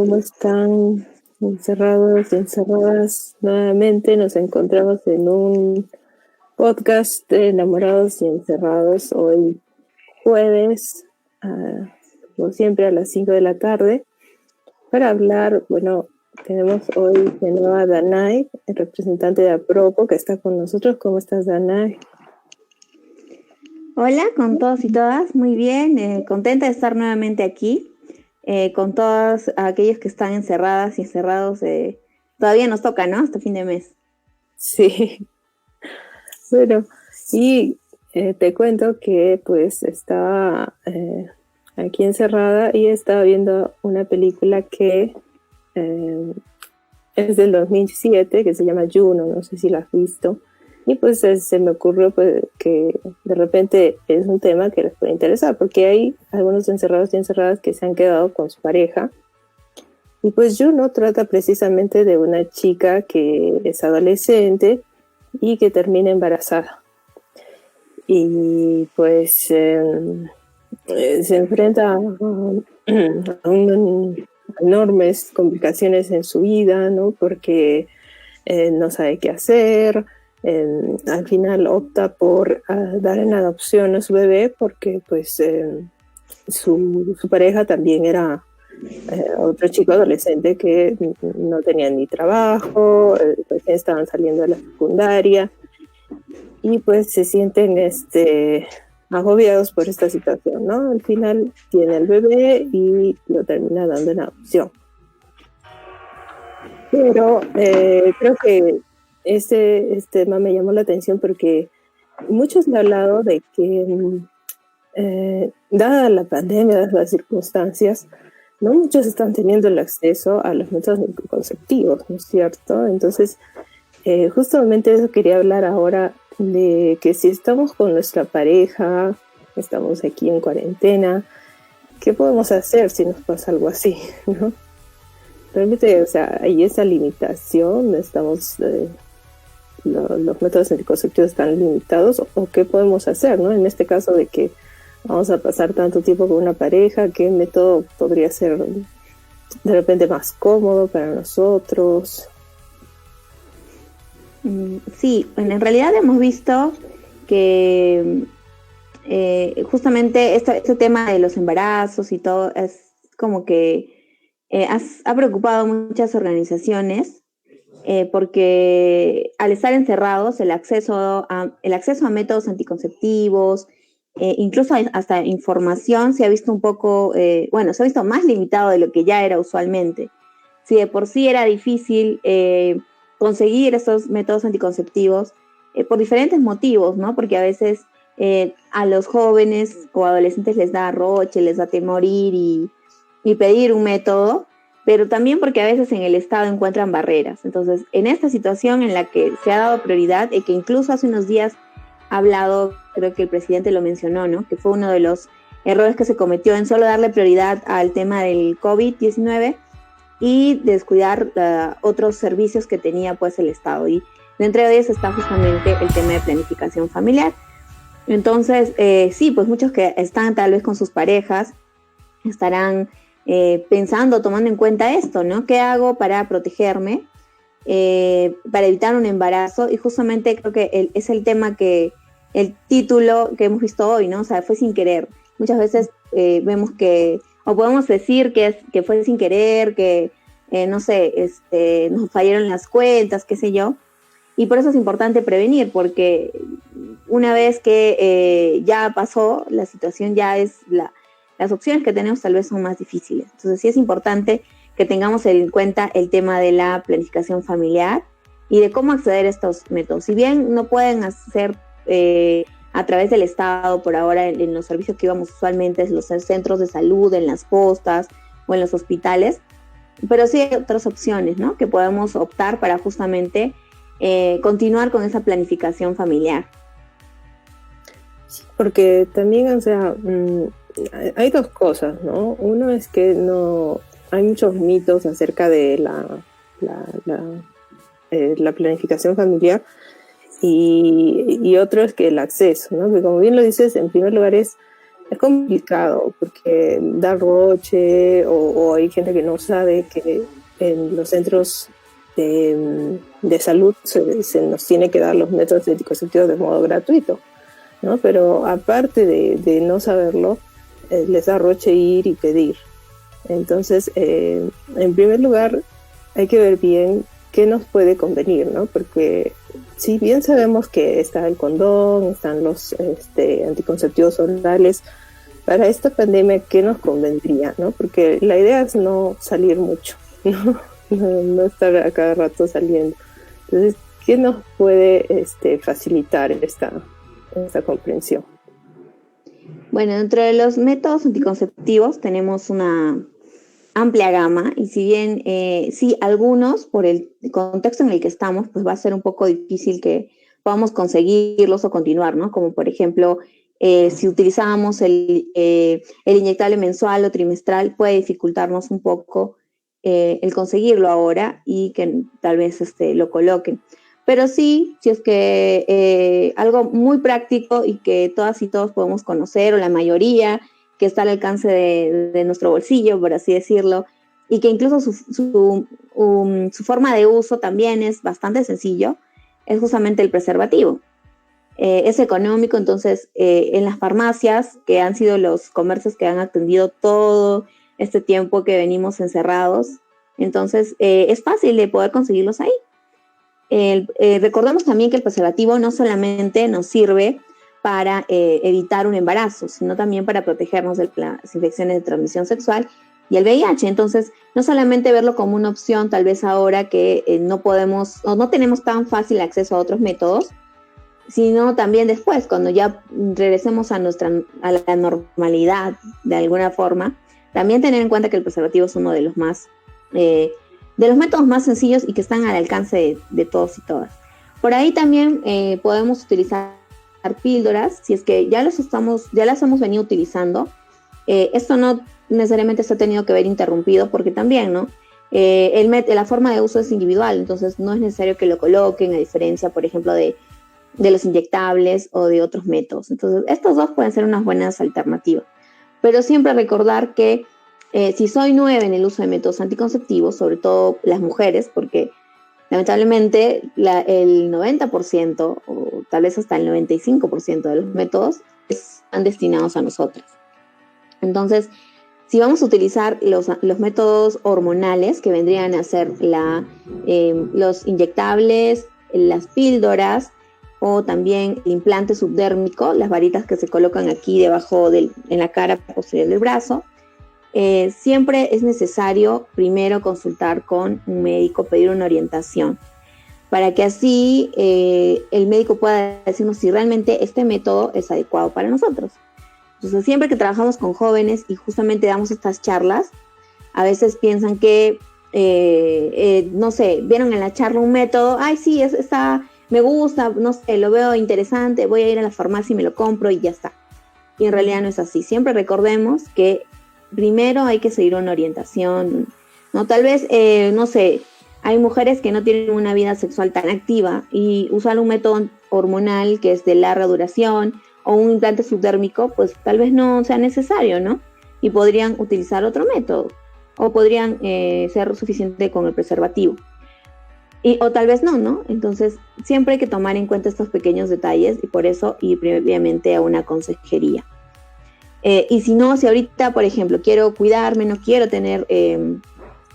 ¿cómo están? Encerrados y encerradas. Nuevamente nos encontramos en un podcast de Enamorados y Encerrados. Hoy jueves, como siempre a las 5 de la tarde, para hablar. Bueno, tenemos hoy de nuevo a Danay, el representante de Apropo, que está con nosotros. ¿Cómo estás, Danay? Hola con todos y todas, muy bien, contenta de estar nuevamente aquí, con todos aquellos que están encerradas y encerrados, todavía nos toca, ¿no? Hasta fin de mes. Sí, bueno, y te cuento que pues estaba aquí encerrada y estaba viendo una película que eh, es del 2007, que se llama Juno, no sé si la has visto. Y pues se me ocurrió pues, que de repente es un tema que les puede interesar, porque hay algunos encerrados y encerradas que se han quedado con su pareja. Y pues Juno trata precisamente de una chica que es adolescente y que termina embarazada. Y pues se enfrenta a enormes complicaciones en su vida, ¿no? Porque no sabe qué hacer. Al final opta por dar en adopción a su bebé porque pues su pareja también era otro chico adolescente que no tenía ni trabajo, recién estaban saliendo de la secundaria y pues se sienten agobiados por esta situación, ¿no? Al final tiene el bebé y lo termina dando en adopción. Pero creo que este tema me llamó la atención porque muchos me han hablado de que, dada la pandemia, dadas las circunstancias, no muchos están teniendo el acceso a los métodos anticonceptivos, ¿no es cierto? Entonces, justamente eso quería hablar ahora, de que si estamos con nuestra pareja, estamos aquí en cuarentena, ¿qué podemos hacer si nos pasa algo así, ¿no? Realmente, o sea, hay esa limitación, los métodos anticonceptivos están limitados, o qué podemos hacer, ¿no? En este caso de que vamos a pasar tanto tiempo con una pareja, ¿qué método podría ser de repente más cómodo para nosotros? Sí, bueno, en realidad hemos visto que justamente este tema de los embarazos y todo es como que ha preocupado a muchas organizaciones, porque al estar encerrados el acceso a métodos anticonceptivos, incluso hasta información se ha visto un poco, bueno, se ha visto más limitado de lo que ya era usualmente. Si de por sí era difícil conseguir esos métodos anticonceptivos por diferentes motivos, ¿no? Porque a veces a los jóvenes o adolescentes les da arroche, les da temor ir y pedir un método, pero también porque a veces en el Estado encuentran barreras. Entonces, en esta situación en la que se ha dado prioridad, y que incluso hace unos días ha hablado, creo que el presidente lo mencionó, ¿no? Que fue uno de los errores que se cometió en solo darle prioridad al tema del COVID-19 y descuidar otros servicios que tenía pues el Estado. Y dentro de ellos está justamente el tema de planificación familiar. Entonces, sí, pues muchos que están tal vez con sus parejas estarán pensando, tomando en cuenta esto, ¿no? ¿Qué hago para protegerme, para evitar un embarazo? Y justamente creo que es el tema el título que hemos visto hoy, ¿no? O sea, fue sin querer. Muchas veces vemos que, o podemos decir que fue sin querer, que, no sé, nos fallaron las cuentas, qué sé yo. Y por eso es importante prevenir, porque una vez que ya pasó, la situación ya las opciones que tenemos tal vez son más difíciles. Entonces sí es importante que tengamos en cuenta el tema de la planificación familiar y de cómo acceder a estos métodos. Si bien no pueden hacer a través del Estado por ahora en los servicios que íbamos usualmente, en los centros de salud, en las postas o en los hospitales, pero sí hay otras opciones, ¿no? Que podemos optar para justamente continuar con esa planificación familiar. Porque también, o sea, hay dos cosas, ¿no? Uno es que no hay muchos mitos acerca de la planificación familiar, y otro es que el acceso, ¿no? Que como bien lo dices, en primer lugar es es complicado porque da roche o hay gente que no sabe que en los centros de salud se nos tiene que dar los métodos anticonceptivos de modo gratuito, ¿no? Pero aparte de no saberlo, les da roche ir y pedir. Entonces, en primer lugar, hay que ver bien qué nos puede convenir, ¿no? Porque si bien sabemos que está el condón, están los anticonceptivos orales, para esta pandemia, ¿qué nos convendría, no? Porque la idea es no salir mucho, ¿no? No estar a cada rato saliendo. Entonces, ¿qué nos puede facilitar esta comprensión? Bueno, dentro de los métodos anticonceptivos tenemos una amplia gama y si bien sí, algunos por el contexto en el que estamos, pues va a ser un poco difícil que podamos conseguirlos o continuar, ¿no? Como por ejemplo, si utilizábamos el inyectable mensual o trimestral, puede dificultarnos un poco el conseguirlo ahora y que tal vez lo coloquen. Pero sí, si es que algo muy práctico y que todas y todos podemos conocer, o la mayoría, que está al alcance de nuestro bolsillo, por así decirlo, y que incluso su forma de uso también es bastante sencillo, es justamente el preservativo. Es económico, entonces en las farmacias, que han sido los comercios que han atendido todo este tiempo que venimos encerrados, entonces es fácil de poder conseguirlos ahí. Recordemos también que el preservativo no solamente nos sirve para evitar un embarazo, sino también para protegernos de las infecciones de transmisión sexual y el VIH. Entonces, no solamente verlo como una opción, tal vez ahora que no podemos o no tenemos tan fácil acceso a otros métodos, sino también después, cuando ya regresemos a la normalidad de alguna forma, también tener en cuenta que el preservativo es uno de los métodos más sencillos y que están al alcance de todos y todas. Por ahí también podemos utilizar píldoras, si es que ya las hemos venido utilizando. Esto no necesariamente se ha tenido que ver interrumpido porque también, ¿no? La forma de uso es individual, entonces no es necesario que lo coloquen, a diferencia, por ejemplo, de los inyectables o de otros métodos. Entonces, estos dos pueden ser unas buenas alternativas. Pero siempre recordar que si soy nueva en el uso de métodos anticonceptivos, sobre todo las mujeres, porque lamentablemente el 90% o tal vez hasta el 95% de los métodos están destinados a nosotras. Entonces, si vamos a utilizar los métodos hormonales, que vendrían a ser los inyectables, las píldoras, o también el implante subdérmico, las varitas que se colocan aquí debajo en la cara posterior del brazo, siempre es necesario primero consultar con un médico, pedir una orientación, para que así el médico pueda decirnos si realmente este método es adecuado para nosotros. Entonces, siempre que trabajamos con jóvenes y justamente damos estas charlas, a veces piensan que, no sé, vieron en la charla un método, ay, sí, me gusta, no sé, lo veo interesante, voy a ir a la farmacia y me lo compro y ya está. Y en realidad no es así. Siempre recordemos que primero hay que seguir una orientación, ¿no? Tal vez, no sé, hay mujeres que no tienen una vida sexual tan activa y usar un método hormonal que es de larga duración o un implante subdérmico, pues tal vez no sea necesario, ¿no? Y podrían utilizar otro método o podrían ser suficiente con el preservativo. O tal vez no, ¿no? Entonces, siempre hay que tomar en cuenta estos pequeños detalles y por eso ir previamente a una consejería. Y si ahorita, por ejemplo, quiero cuidarme, no quiero tener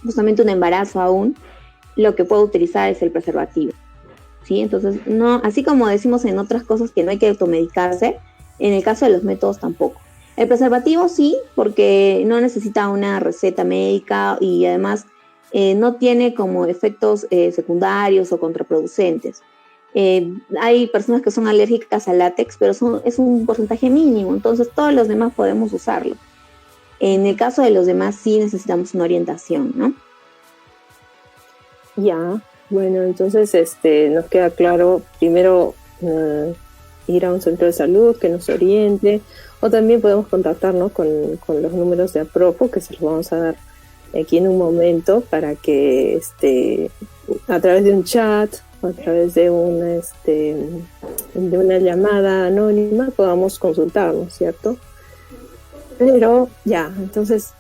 justamente un embarazo aún, lo que puedo utilizar es el preservativo, ¿sí? Entonces, no, así como decimos en otras cosas que no hay que automedicarse, en el caso de los métodos tampoco. El preservativo sí, porque no necesita una receta médica y además no tiene como efectos secundarios o contraproducentes. Hay personas que son alérgicas al látex, pero es un porcentaje mínimo, entonces todos los demás podemos usarlo. En el caso de los demás sí necesitamos una orientación, ¿no? Ya, bueno, entonces nos queda claro, primero ir a un centro de salud que nos oriente, o también podemos contactarnos con los números de Apropo, que se los vamos a dar aquí en un momento, para que a través de un chat o a través de una llamada anónima podamos consultarnos, ¿cierto? Pero ya, entonces,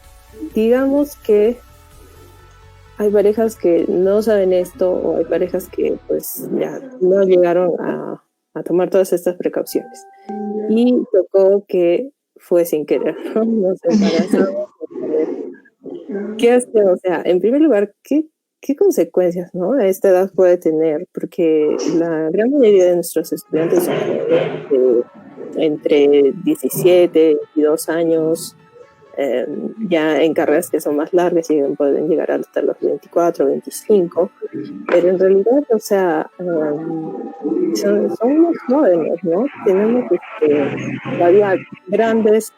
digamos que hay parejas que no saben esto o hay parejas que pues ya no llegaron a tomar todas estas precauciones. Y tocó que fue sin querer, ¿no? Nos embarazamos. ¿Qué hace? O sea, en primer lugar, ¿qué consecuencias, ¿no? A esta edad puede tener? Porque la gran mayoría de nuestros estudiantes son entre 17 y 22 años, eh, ya en carreras que son más largas y pueden llegar hasta los 24, 25, pero en realidad, o sea, son muy jóvenes, ¿no? Tenemos todavía grandes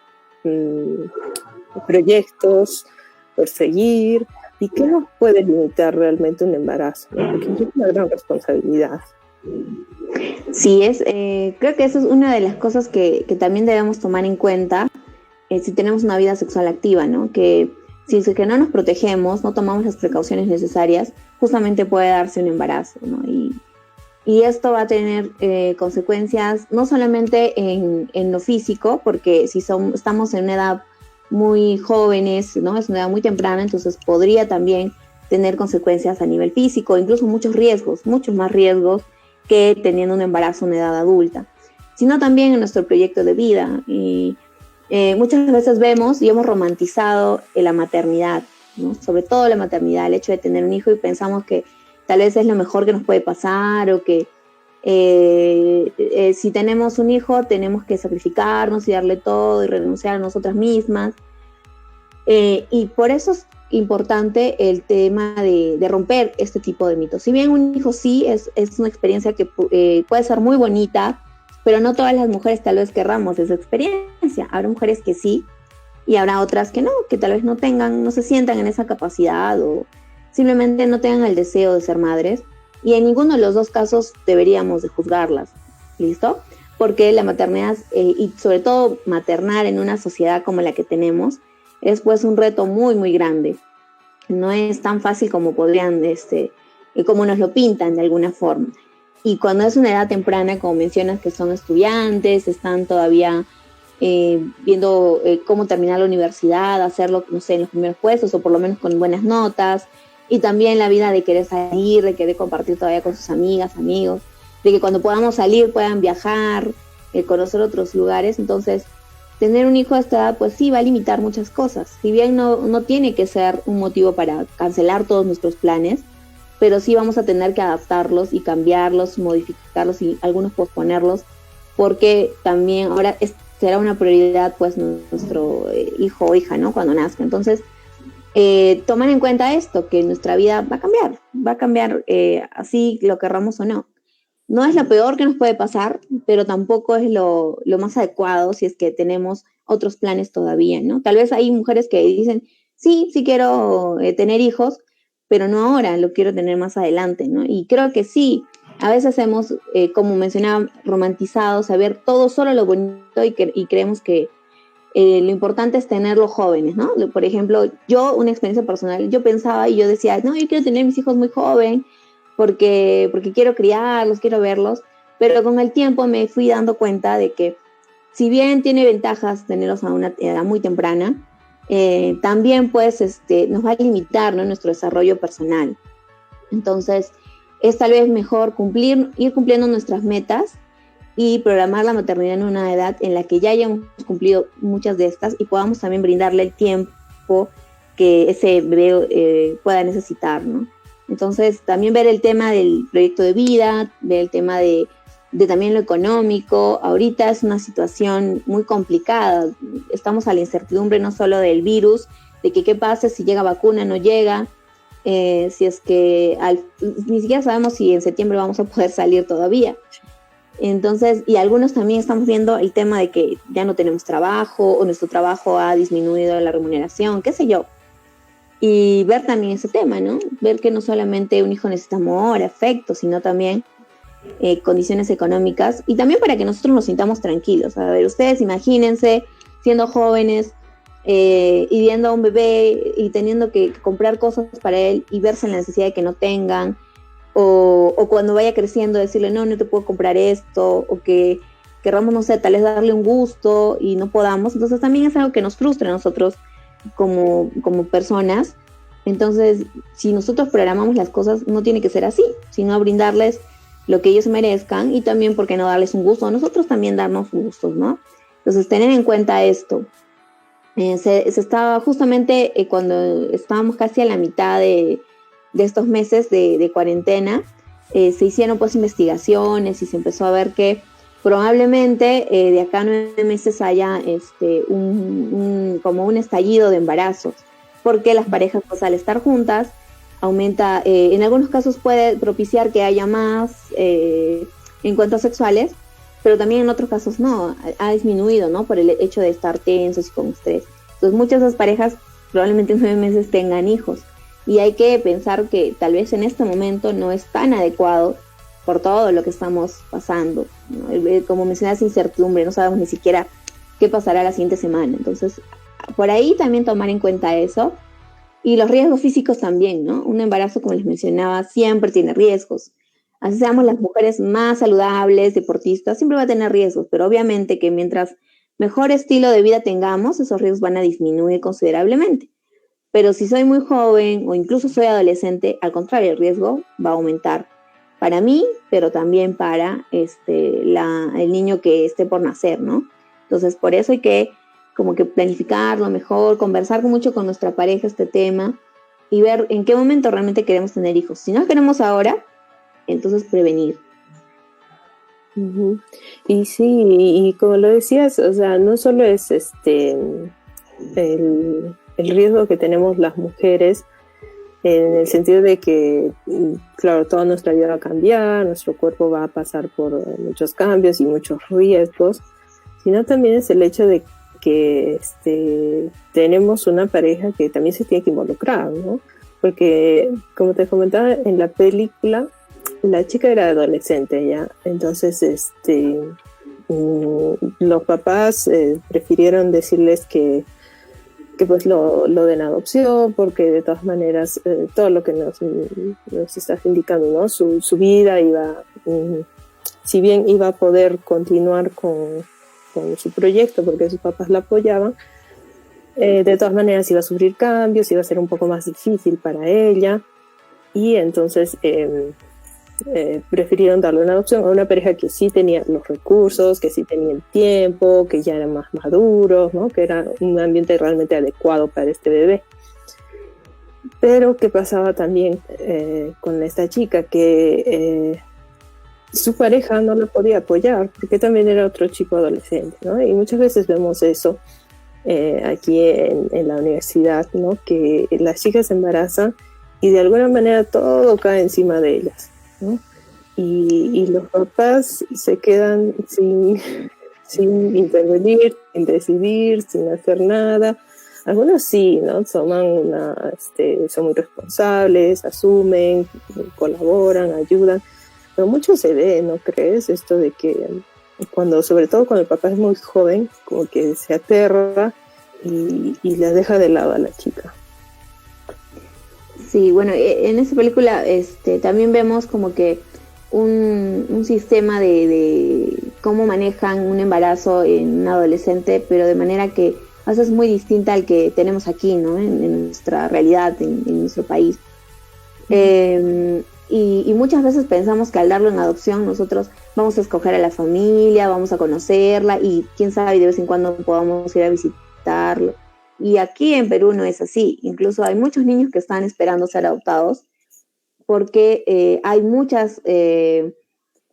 proyectos por seguir. ¿Y qué nos puede limitar realmente un embarazo? ¿No? Porque es una gran responsabilidad. Sí, creo que eso es una de las cosas que también debemos tomar en cuenta si tenemos una vida sexual activa, ¿no? Que si es que no nos protegemos, no tomamos las precauciones necesarias, justamente puede darse un embarazo, ¿no? Y esto va a tener consecuencias no solamente en lo físico, porque si estamos en una edad muy jóvenes, ¿no? Es una edad muy temprana, entonces podría también tener consecuencias a nivel físico, incluso muchos más riesgos que teniendo un embarazo en edad adulta, sino también en nuestro proyecto de vida. Y muchas veces vemos y hemos romantizado la maternidad, ¿no? Sobre todo la maternidad, el hecho de tener un hijo, y pensamos que tal vez es lo mejor que nos puede pasar, o que si tenemos un hijo tenemos que sacrificarnos y darle todo y renunciar a nosotras mismas. Y por eso es importante el tema de romper este tipo de mitos. Si bien un hijo sí es una experiencia que puede ser muy bonita, pero no todas las mujeres tal vez querramos esa experiencia. Habrá mujeres que sí y habrá otras que no, que tal vez no se sientan en esa capacidad o simplemente no tengan el deseo de ser madres. Y en ninguno de los dos casos deberíamos de juzgarlas, ¿listo? Porque la maternidad, y sobre todo maternar en una sociedad como la que tenemos, es pues un reto muy, muy grande. No es tan fácil como podrían, como nos lo pintan de alguna forma. Y cuando es una edad temprana, como mencionas, que son estudiantes, están todavía viendo cómo terminar la universidad, hacerlo, no sé, en los primeros puestos o por lo menos con buenas notas, y también la vida de querer salir, de querer compartir todavía con sus amigas, amigos, de que cuando podamos salir puedan viajar, conocer otros lugares. Entonces, tener un hijo a esta edad, pues sí, va a limitar muchas cosas. Si bien no tiene que ser un motivo para cancelar todos nuestros planes, pero sí vamos a tener que adaptarlos y cambiarlos, modificarlos y algunos posponerlos, porque también ahora será una prioridad pues nuestro hijo o hija, ¿no? Cuando nazca. Entonces, tomar en cuenta esto, que nuestra vida va a cambiar así lo querramos o no. No es lo peor que nos puede pasar, pero tampoco es lo más adecuado si es que tenemos otros planes todavía, ¿no? Tal vez hay mujeres que dicen, sí quiero tener hijos, pero no ahora, lo quiero tener más adelante, ¿no? Y creo que sí, a veces hemos, como mencionaba, romantizado, saber todo solo lo bonito y creemos que lo importante es tenerlos jóvenes, ¿no? Por ejemplo, yo, una experiencia personal, yo pensaba y yo decía, no, yo quiero tener mis hijos muy joven porque quiero criarlos, quiero verlos, pero con el tiempo me fui dando cuenta de que si bien tiene ventajas tenerlos a una edad muy temprana, también pues nos va a limitar, ¿no?, nuestro desarrollo personal. Entonces, es tal vez mejor ir cumpliendo nuestras metas y programar la maternidad en una edad en la que ya hayamos cumplido muchas de estas y podamos también brindarle el tiempo que ese bebé pueda necesitar, ¿no? Entonces, también ver el tema del proyecto de vida, ver el tema de también lo económico. Ahorita es una situación muy complicada. Estamos a la incertidumbre no solo del virus, de que qué pasa si llega vacuna, no llega, si es que ni siquiera sabemos si en septiembre vamos a poder salir todavía. Entonces, y algunos también estamos viendo el tema de que ya no tenemos trabajo o nuestro trabajo ha disminuido la remuneración, qué sé yo. Y ver también ese tema, ¿no? Ver que no solamente un hijo necesita amor, afecto, sino también condiciones económicas, y también para que nosotros nos sintamos tranquilos. A ver, ustedes imagínense siendo jóvenes y viendo a un bebé y teniendo que comprar cosas para él y verse en la necesidad de que no tengan, o cuando vaya creciendo decirle, no te puedo comprar esto, o que querramos, no sé, tal vez darle un gusto y no podamos. Entonces también es algo que nos frustra a nosotros como personas. Entonces, si nosotros programamos las cosas, no tiene que ser así, sino brindarles lo que ellos merezcan y también, ¿por qué no darles un gusto? A nosotros también darnos gustos, ¿no? Entonces, tener en cuenta esto. Se estaba justamente cuando estábamos casi a la mitad de estos meses de cuarentena, se hicieron pues investigaciones y se empezó a ver que probablemente de acá a 9 meses haya como un estallido de embarazos, porque las parejas pues al estar juntas aumenta, en algunos casos puede propiciar que haya más encuentros sexuales, pero también en otros casos no, ha disminuido, ¿no? Por el hecho de estar tensos y con estrés. Entonces muchas de esas parejas probablemente en 9 meses tengan hijos y hay que pensar que tal vez en este momento no es tan adecuado por todo lo que estamos pasando, ¿no? Como mencionas, incertidumbre, no sabemos ni siquiera qué pasará la siguiente semana. Entonces, por ahí también tomar en cuenta eso. Y los riesgos físicos también, ¿no? Un embarazo, como les mencionaba, siempre tiene riesgos. Así seamos las mujeres más saludables, deportistas, siempre va a tener riesgos, pero obviamente que mientras mejor estilo de vida tengamos, esos riesgos van a disminuir considerablemente. Pero si soy muy joven o incluso soy adolescente, al contrario, el riesgo va a aumentar para mí, pero también para el niño que esté por nacer, ¿no? Entonces, por eso hay que como que planificarlo mejor, conversar mucho con nuestra pareja este tema y ver en qué momento realmente queremos tener hijos. Si no queremos ahora, entonces prevenir. Uh-huh. Y sí, y como lo decías, o sea, no solo es el riesgo que tenemos las mujeres, en el sentido de que, claro, toda nuestra vida va a cambiar, nuestro cuerpo va a pasar por muchos cambios y muchos riesgos, sino también es el hecho de que tenemos una pareja que también se tiene que involucrar, ¿no? Porque, como te comentaba en la película, la chica era adolescente ya, entonces los papás prefirieron decirles que pues lo den adopción, porque de todas maneras todo lo que nos estás indicando, ¿no? Su vida iba, si bien iba a poder continuar con su proyecto porque sus papás la apoyaban, de todas maneras iba a sufrir cambios, iba a ser un poco más difícil para ella, y entonces prefirieron darle una adopción a una pareja que sí tenía los recursos, que sí tenía el tiempo, que ya eran más maduros, ¿no? Que era un ambiente realmente adecuado para este bebé. Pero ¿qué pasaba también con esta chica? Que su pareja no la podía apoyar porque también era otro chico adolescente, ¿no? Y muchas veces vemos eso aquí en la universidad, ¿no? Que las chicas se embarazan y de alguna manera todo cae encima de ellas, ¿no? Y los papás se quedan sin intervenir, sin decidir, sin hacer nada. Algunos sí, ¿no? Son muy responsables, asumen, colaboran, ayudan, pero mucho se ve, ¿no crees? Esto de que sobre todo cuando el papá es muy joven, como que se aterra y la deja de lado a la chica. Sí, bueno, en esta película también vemos como que un sistema de cómo manejan un embarazo en un adolescente, pero de manera que a veces es muy distinta al que tenemos aquí, ¿no? En nuestra realidad, en nuestro país. Y muchas veces pensamos que al darlo en adopción nosotros vamos a escoger a la familia, vamos a conocerla y quién sabe, de vez en cuando podamos ir a visitarlo. Y aquí en Perú no es así. Incluso hay muchos niños que están esperando ser adoptados porque hay muchas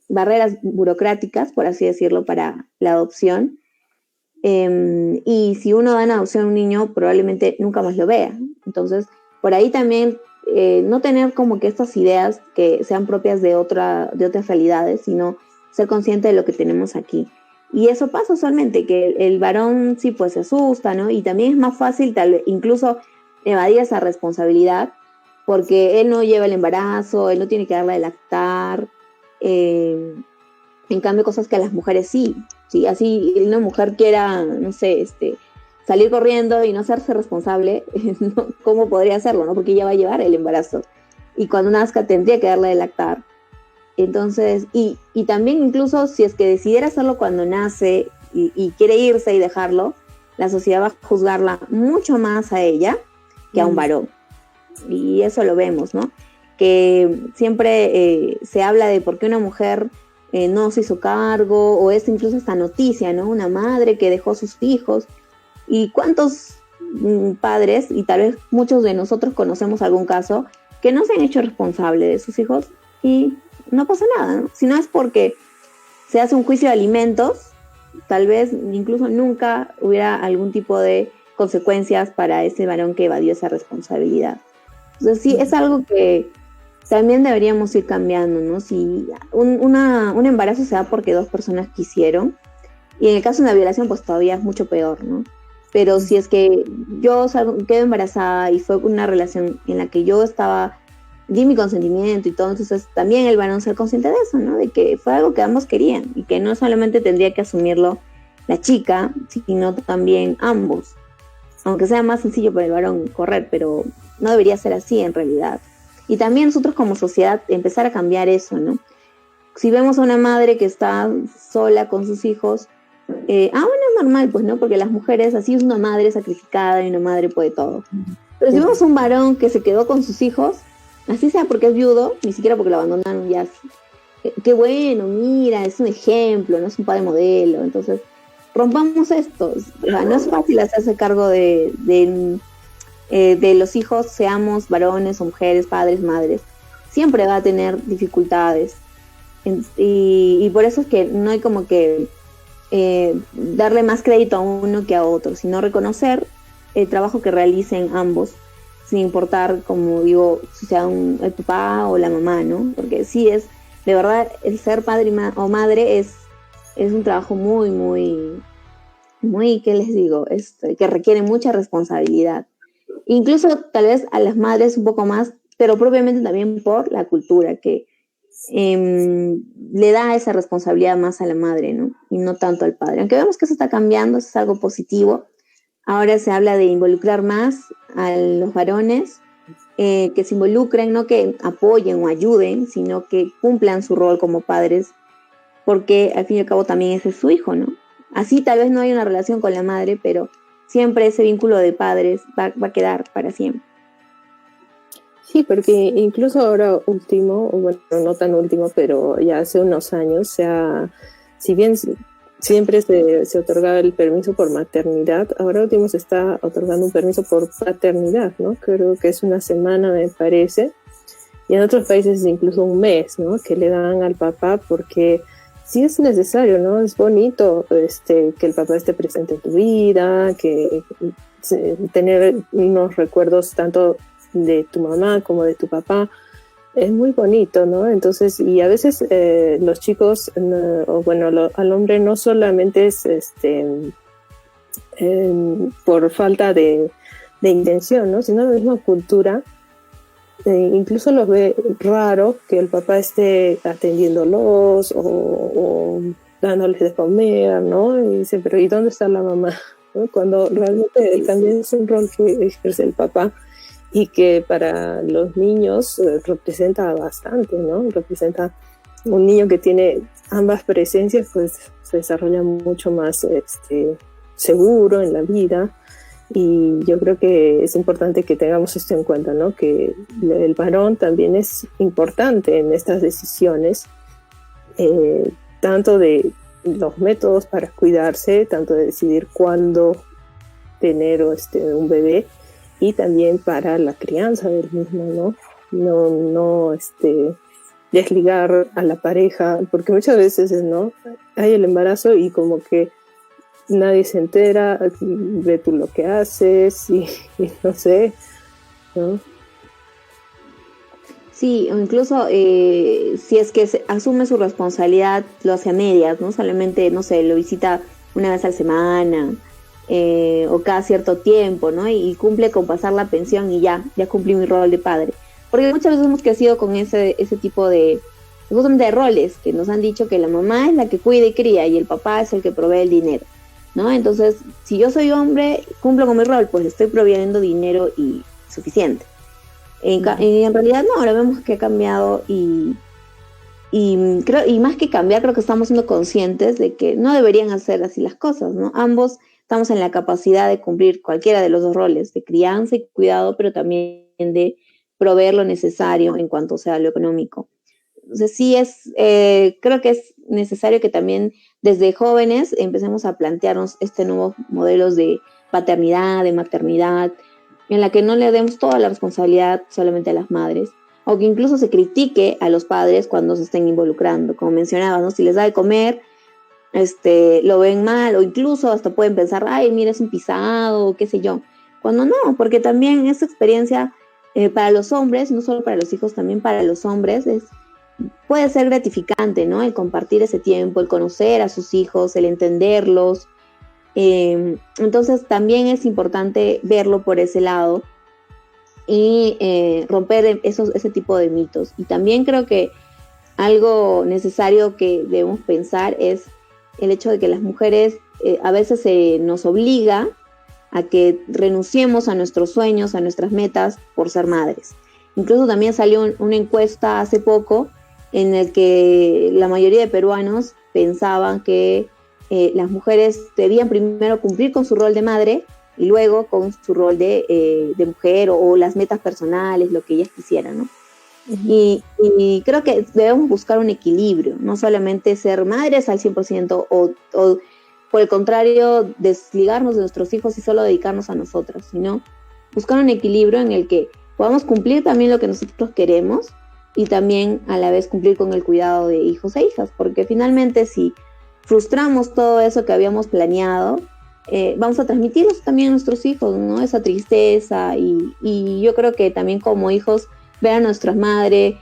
barreras burocráticas, por así decirlo, para la adopción. Y si uno da en adopción a un niño, probablemente nunca más lo vea. Entonces, por ahí también no tener como que estas ideas que sean propias de otras realidades, sino ser consciente de lo que tenemos aquí. Y eso pasa usualmente, que el varón sí pues se asusta, ¿no? Y también es más fácil tal vez incluso evadir esa responsabilidad porque él no lleva el embarazo, él no tiene que darle de lactar. En cambio, cosas que a las mujeres sí. ¿Sí? Así una mujer quiera, no sé, salir corriendo y no hacerse responsable, ¿no? ¿Cómo podría hacerlo? ¿No? Porque ella va a llevar el embarazo. Y cuando nazca tendría que darle de lactar. Entonces, y también incluso si es que decidiera hacerlo cuando nace y quiere irse y dejarlo, la sociedad va a juzgarla mucho más a ella que a un varón. Y eso lo vemos, ¿no? Que siempre se habla de por qué una mujer no se hizo cargo, o es incluso esta noticia, ¿no? Una madre que dejó sus hijos. ¿Y cuántos padres, y tal vez muchos de nosotros conocemos algún caso, que no se han hecho responsables de sus hijos y no pasa nada, ¿no? Si no es porque se hace un juicio de alimentos, tal vez incluso nunca hubiera algún tipo de consecuencias para ese varón que evadió esa responsabilidad. Entonces sí, es algo que también deberíamos ir cambiando, ¿no? Si un embarazo se da porque dos personas quisieron, y en el caso de una violación pues todavía es mucho peor, ¿no? Pero si es que yo quedo embarazada y fue una relación en la que yo di mi consentimiento y todo, entonces también el varón ser consciente de eso, ¿no? De que fue algo que ambos querían y que no solamente tendría que asumirlo la chica, sino también ambos. Aunque sea más sencillo para el varón correr, pero no debería ser así en realidad. Y también nosotros como sociedad empezar a cambiar eso, ¿no? Si vemos a una madre que está sola con sus hijos, bueno, es normal, pues, ¿no? Porque las mujeres, así es una madre sacrificada y una madre puede todo. Pero si vemos a un varón que se quedó con sus hijos, así sea porque es viudo, ni siquiera porque lo abandonaron ya. Qué bueno, mira, es un ejemplo, no es un padre modelo. Entonces, rompamos esto. O sea, no es fácil hacerse cargo de los hijos, seamos varones o mujeres, padres, madres. Siempre va a tener dificultades. Y por eso es que no hay como que darle más crédito a uno que a otro, sino reconocer el trabajo que realicen ambos, sin importar, como digo, si sea el papá o la mamá, ¿no? Porque sí es, de verdad, el ser padre o madre es un trabajo muy, muy, muy, ¿qué les digo? Que requiere mucha responsabilidad. Incluso tal vez a las madres un poco más, pero propiamente también por la cultura, que le da esa responsabilidad más a la madre, ¿no? Y no tanto al padre. Aunque vemos que eso está cambiando, eso es algo positivo. Ahora se habla de involucrar más a los varones, que se involucren, no que apoyen o ayuden, sino que cumplan su rol como padres, porque al fin y al cabo también ese es su hijo, ¿no? Así tal vez no hay una relación con la madre, pero siempre ese vínculo de padres va a quedar para siempre. Sí, porque incluso ahora último, bueno, no tan último, pero ya hace unos años, si bien siempre se otorgaba el permiso por maternidad, ahora último se está otorgando un permiso por paternidad, ¿no? Creo que es una semana, me parece, y en otros países es incluso un mes, ¿no? Que le dan al papá, porque sí es necesario, ¿no? Es bonito que el papá esté presente en tu vida, que tener unos recuerdos tanto de tu mamá como de tu papá, es muy bonito, ¿no? Entonces, y a veces los chicos, al hombre no solamente es por falta de intención, ¿no? Sino la misma cultura, incluso los ve raro que el papá esté atendiéndolos o dándoles de comer, ¿no? Y dice, pero ¿y dónde está la mamá? ¿No? Cuando realmente también es un rol que ejerce el papá, y que para los niños representa bastante, ¿no? Representa un niño que tiene ambas presencias, pues se desarrolla mucho más seguro en la vida, y yo creo que es importante que tengamos esto en cuenta, ¿no? Que el varón también es importante en estas decisiones, tanto de los métodos para cuidarse, tanto de decidir cuándo tener un bebé, y también para la crianza del mismo, ¿no? No desligar a la pareja, porque muchas veces, ¿no? Hay el embarazo y como que nadie se entera de tú lo que haces y no sé, ¿no? Sí, o incluso si es que asume su responsabilidad, lo hace a medias, ¿no? Solamente, no sé, lo visita una vez a la semana, o cada cierto tiempo, ¿no? Y cumple con pasar la pensión y ya cumplí mi rol de padre. Porque muchas veces hemos crecido con ese tipo justamente de roles, que nos han dicho que la mamá es la que cuida y cría y el papá es el que provee el dinero, ¿no? Entonces, si yo soy hombre, cumplo con mi rol, pues estoy proveyendo dinero y suficiente. En realidad no, ahora vemos que ha cambiado y y más que cambiar, creo que estamos siendo conscientes de que no deberían hacer así las cosas, ¿no? Ambos estamos en la capacidad de cumplir cualquiera de los dos roles, de crianza y cuidado, pero también de proveer lo necesario en cuanto sea lo económico. Entonces sí creo que es necesario que también desde jóvenes empecemos a plantearnos nuevos modelos de paternidad, de maternidad, en la que no le demos toda la responsabilidad solamente a las madres, o que incluso se critique a los padres cuando se estén involucrando, como mencionabas, ¿no? Si les da de comer, lo ven mal, o incluso hasta pueden pensar, ay, mira, es un pisado, o qué sé yo, cuando no, porque también esa experiencia para los hombres, no solo para los hijos, también para los hombres, puede ser gratificante, ¿no? El compartir ese tiempo, el conocer a sus hijos, el entenderlos. Entonces también es importante verlo por ese lado y romper ese tipo de mitos. Y también creo que algo necesario que debemos pensar es el hecho de que las mujeres a veces se nos obliga a que renunciemos a nuestros sueños, a nuestras metas por ser madres. Incluso también salió una encuesta hace poco en el que la mayoría de peruanos pensaban que las mujeres debían primero cumplir con su rol de madre y luego con su rol de mujer o las metas personales, lo que ellas quisieran, ¿no? Uh-huh. Y creo que debemos buscar un equilibrio, no solamente ser madres al 100% o por el contrario, desligarnos de nuestros hijos y solo dedicarnos a nosotras, sino buscar un equilibrio en el que podamos cumplir también lo que nosotros queremos y también a la vez cumplir con el cuidado de hijos e hijas, porque finalmente si frustramos todo eso que habíamos planeado, vamos a transmitirlos también a nuestros hijos, ¿no? Esa tristeza y yo creo que también como hijos ver a nuestra madre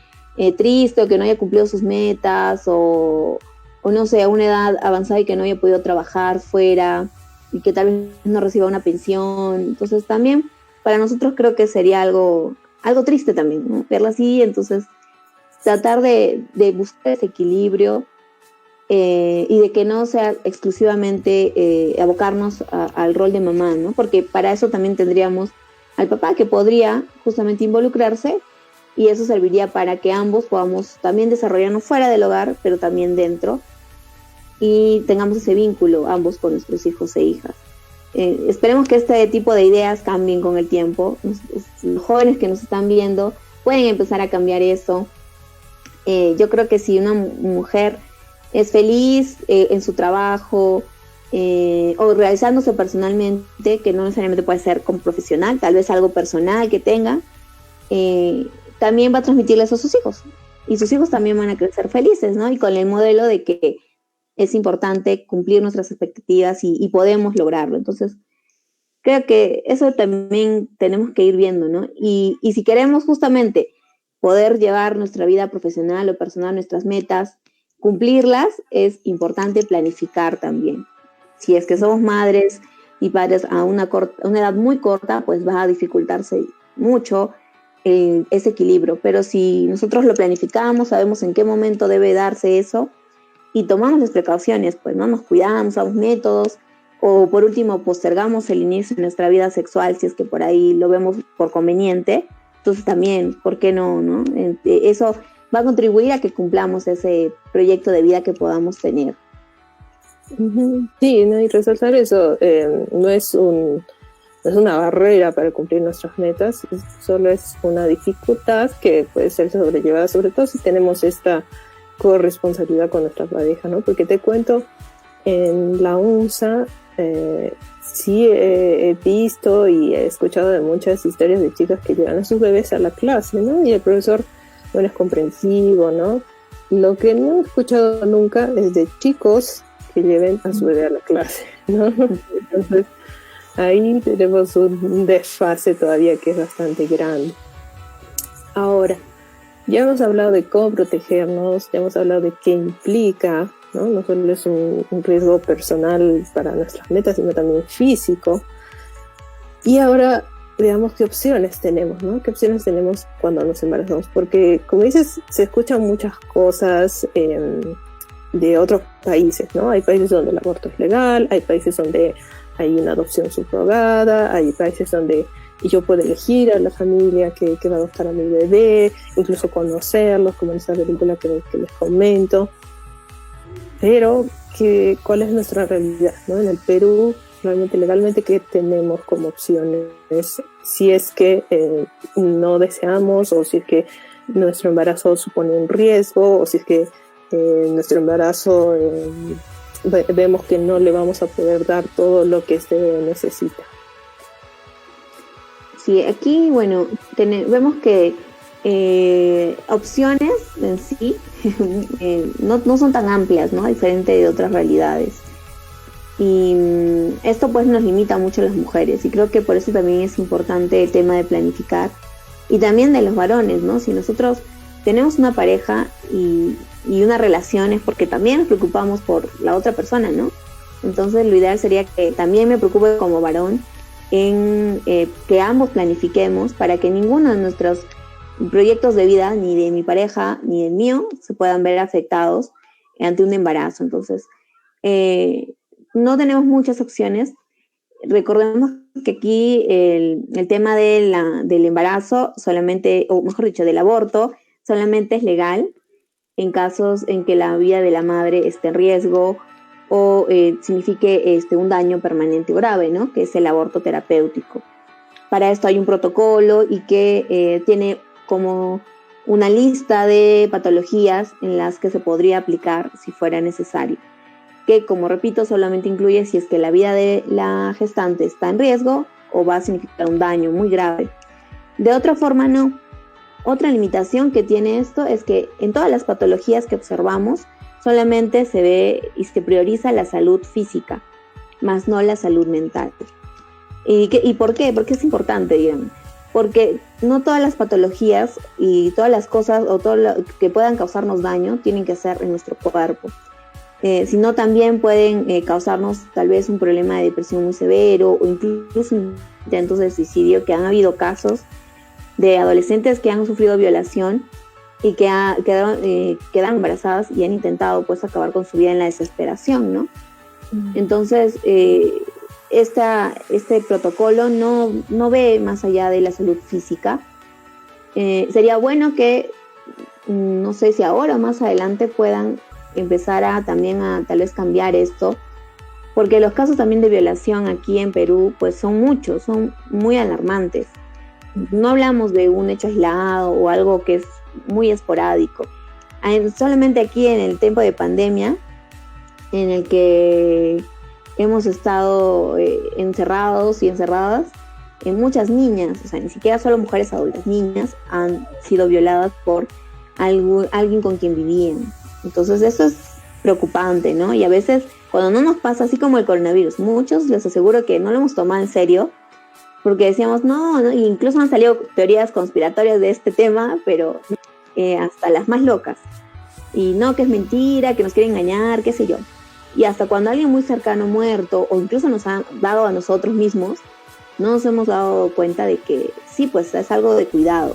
triste o que no haya cumplido sus metas o no sé, a una edad avanzada y que no haya podido trabajar fuera y que tal vez no reciba una pensión. Entonces también para nosotros creo que sería algo triste también, ¿no? Verla así, entonces tratar de buscar ese equilibrio y de que no sea exclusivamente abocarnos al rol de mamá, ¿no? Porque para eso también tendríamos al papá que podría justamente involucrarse y eso serviría para que ambos podamos también desarrollarnos fuera del hogar, pero también dentro y tengamos ese vínculo ambos con nuestros hijos e hijas. Esperemos que este tipo de ideas cambien con el tiempo. Los jóvenes que nos están viendo pueden empezar a cambiar eso. Yo creo que si una mujer es feliz en su trabajo o realizándose personalmente, que no necesariamente puede ser como profesional, tal vez algo personal que tenga, también va a transmitirle eso a sus hijos. Y sus hijos también van a crecer felices, ¿no? Y con el modelo de que es importante cumplir nuestras expectativas y podemos lograrlo. Entonces, creo que eso también tenemos que ir viendo, ¿no? Y si queremos justamente poder llevar nuestra vida profesional o personal, nuestras metas, cumplirlas, es importante planificar también. Si es que somos madres y padres a una edad muy corta, pues va a dificultarse mucho ese equilibrio. Pero si nosotros lo planificamos, sabemos en qué momento debe darse eso, y tomamos las precauciones, pues, ¿no? Nos cuidamos, usamos métodos, o por último postergamos el inicio de nuestra vida sexual si es que por ahí lo vemos por conveniente. Entonces también, ¿por qué no? Eso va a contribuir a que cumplamos ese proyecto de vida que podamos tener. Sí, ¿no? Y resaltar eso, no es una barrera para cumplir nuestras metas, solo es una dificultad que puede ser sobrellevada, sobre todo si tenemos esta corresponsabilidad con nuestra pareja, ¿no? Porque te cuento, en la UNSA sí he visto y he escuchado de muchas historias de chicas que llevan a sus bebés a la clase, ¿no? Y el profesor, bueno, es comprensivo, ¿no? Lo que no he escuchado nunca es de chicos que lleven a su bebé a la clase, ¿no? Entonces, ahí tenemos un desfase todavía que es bastante grande. Ahora, ya hemos hablado de cómo protegernos, ya hemos hablado de qué implica, ¿no? No solo es un riesgo personal para nuestras metas, sino también físico. Y ahora veamos qué opciones tenemos, ¿no? ¿Qué opciones tenemos cuando nos embarazamos? Porque, como dices, se escuchan muchas cosas de otros países, ¿no? Hay países donde el aborto es legal, hay países donde hay una adopción subrogada, hay países donde y yo puedo elegir a la familia que va a adoptar a mi bebé, incluso conocerlos, como en esa película que les comento. Pero ¿cuál es nuestra realidad, ¿no? En el Perú, realmente legalmente, ¿qué tenemos como opciones? Si es que no deseamos, o si es que nuestro embarazo supone un riesgo, o si es que nuestro embarazo vemos que no le vamos a poder dar todo lo que se necesita. Sí, aquí, bueno, vemos que opciones en sí no son tan amplias, ¿no? Diferente de otras realidades. Y esto pues nos limita mucho a las mujeres, y creo que por eso también es importante el tema de planificar, y también de los varones, ¿no? Si nosotros tenemos una pareja y una relación, es porque también nos preocupamos por la otra persona, ¿no? Entonces lo ideal sería que también me preocupe como varón en que ambos planifiquemos para que ninguno de nuestros proyectos de vida, ni de mi pareja ni del mío, se puedan ver afectados ante un embarazo. Entonces, no tenemos muchas opciones. Recordemos que aquí el tema del embarazo solamente, o mejor dicho, del aborto, solamente es legal en casos en que la vida de la madre esté en riesgo o signifique un daño permanente o grave, ¿no? Que es el aborto terapéutico. Para esto hay un protocolo y que tiene como una lista de patologías en las que se podría aplicar si fuera necesario, que, como repito, solamente incluye si es que la vida de la gestante está en riesgo o va a significar un daño muy grave. De otra forma, no. Otra limitación que tiene esto es que en todas las patologías que observamos solamente se ve y se prioriza la salud física, más no la salud mental. ¿Y por qué? Porque es importante, digamos. Porque no todas las patologías y todas las cosas o todo lo que puedan causarnos daño tienen que ser en nuestro cuerpo. Sino también pueden causarnos tal vez un problema de depresión muy severo o incluso intentos de suicidio, que han habido casos de adolescentes que han sufrido violación y que quedan embarazadas y han intentado pues acabar con su vida en la desesperación, ¿no? Entonces, este protocolo no ve más allá de la salud física. Sería bueno que, no sé si ahora o más adelante, puedan empezar también a tal vez cambiar esto, porque los casos también de violación aquí en Perú pues son muchos, son muy alarmantes. No hablamos de un hecho aislado o algo que es muy esporádico. Solamente aquí en el tiempo de pandemia, en el que hemos estado encerrados y encerradas, muchas niñas, o sea, ni siquiera solo mujeres adultas, niñas han sido violadas por alguien con quien vivían. Entonces eso es preocupante, ¿no? Y a veces, cuando no nos pasa, así como el coronavirus, muchos les aseguro que no lo hemos tomado en serio, porque decíamos, no, incluso han salido teorías conspiratorias de este tema, pero hasta las más locas. Y no, que es mentira, que nos quieren engañar, qué sé yo. Y hasta cuando alguien muy cercano muerto, o incluso nos ha dado a nosotros mismos, no nos hemos dado cuenta de que sí, pues es algo de cuidado.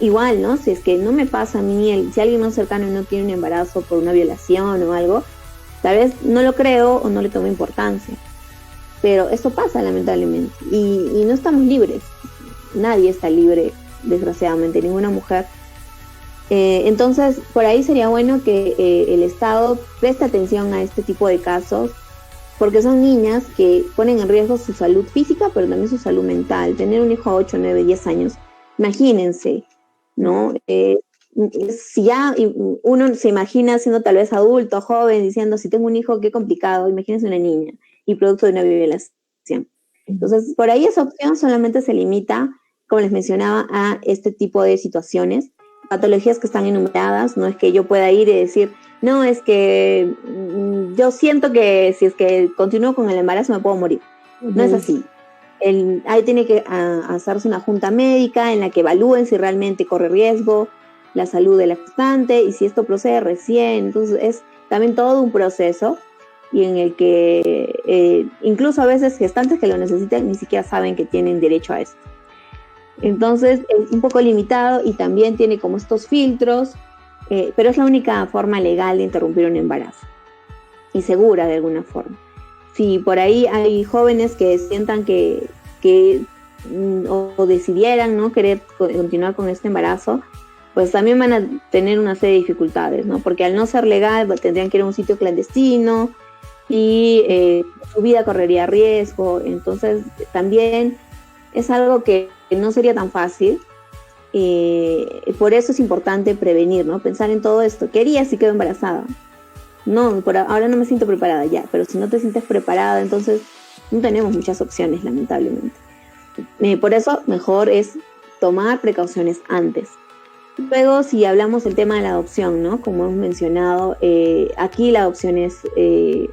Igual, ¿no? Si es que no me pasa a mí, si alguien no cercano no tiene un embarazo por una violación o algo, tal vez no lo creo o no le tomo importancia. Pero eso pasa, lamentablemente. Y no estamos libres. Nadie está libre, desgraciadamente, ninguna mujer. Entonces, por ahí sería bueno que el Estado preste atención a este tipo de casos, porque son niñas que ponen en riesgo su salud física, pero también su salud mental. Tener un hijo a 8, 9, 10 años, imagínense, ¿no? Si ya uno se imagina siendo tal vez adulto, joven, diciendo, si tengo un hijo, qué complicado, imagínense una niña y producto de una violación. Entonces, por ahí esa opción solamente se limita, como les mencionaba, a este tipo de situaciones, patologías que están enumeradas. No es que yo pueda ir y decir, no, es que yo siento que si es que continúo con el embarazo me puedo morir. No es así. Ahí tiene que hacerse una junta médica en la que evalúen si realmente corre riesgo la salud de la gestante y si esto procede recién. Entonces es también todo un proceso, y en el que incluso a veces gestantes que lo necesitan ni siquiera saben que tienen derecho a esto. Entonces es un poco limitado y también tiene como estos filtros, pero es la única forma legal de interrumpir un embarazo y segura de alguna forma. Si por ahí hay jóvenes que sientan que o decidieran no querer continuar con este embarazo, pues también van a tener una serie de dificultades, ¿no? Porque al no ser legal tendrían que ir a un sitio clandestino y su vida correría riesgo. Entonces también es algo que no sería tan fácil. Por eso es importante prevenir, ¿no? Pensar en todo esto. ¿Qué haría si quedo embarazada? No, por ahora no me siento preparada ya, pero si no te sientes preparada, entonces no tenemos muchas opciones, lamentablemente. Por eso mejor es tomar precauciones antes. Luego, si hablamos del tema de la adopción, ¿no? Como hemos mencionado, aquí la adopción es, de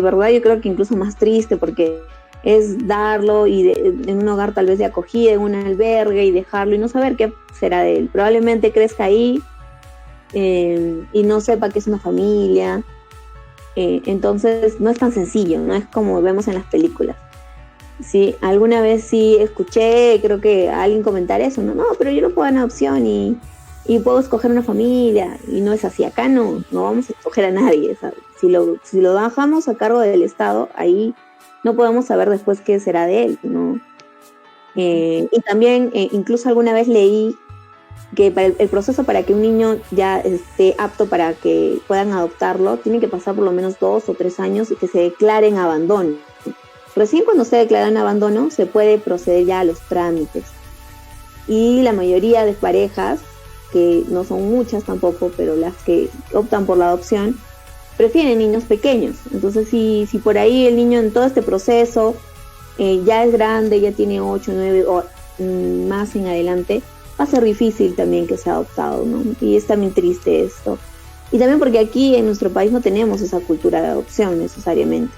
verdad, yo creo que incluso más triste, porque es darlo en un hogar tal vez de acogida, en un albergue, y dejarlo y no saber qué será de él. Probablemente crezca ahí y no sepa que es una familia. Entonces no es tan sencillo, no es como vemos en las películas. Sí, alguna vez sí escuché, creo que alguien comentar eso, no, pero yo no puedo dar una adopción y puedo escoger una familia, y no es así. Acá no vamos a escoger a nadie, ¿sabes? Si lo dejamos a cargo del Estado, ahí no podemos saber después qué será de él, ¿no? Y también incluso alguna vez leí que para el proceso para que un niño ya esté apto para que puedan adoptarlo, tiene que pasar por lo menos 2 o 3 años y que se declare en abandono. Recién cuando se declara en abandono se puede proceder ya a los trámites. Y la mayoría de parejas, que no son muchas tampoco, pero las que optan por la adopción, prefieren niños pequeños. Entonces si por ahí el niño en todo este proceso ya es grande, ya tiene 8, 9 o más en adelante, va a ser difícil también que sea adoptado, ¿no? Y es también triste esto. Y también porque aquí en nuestro país no tenemos esa cultura de adopción necesariamente.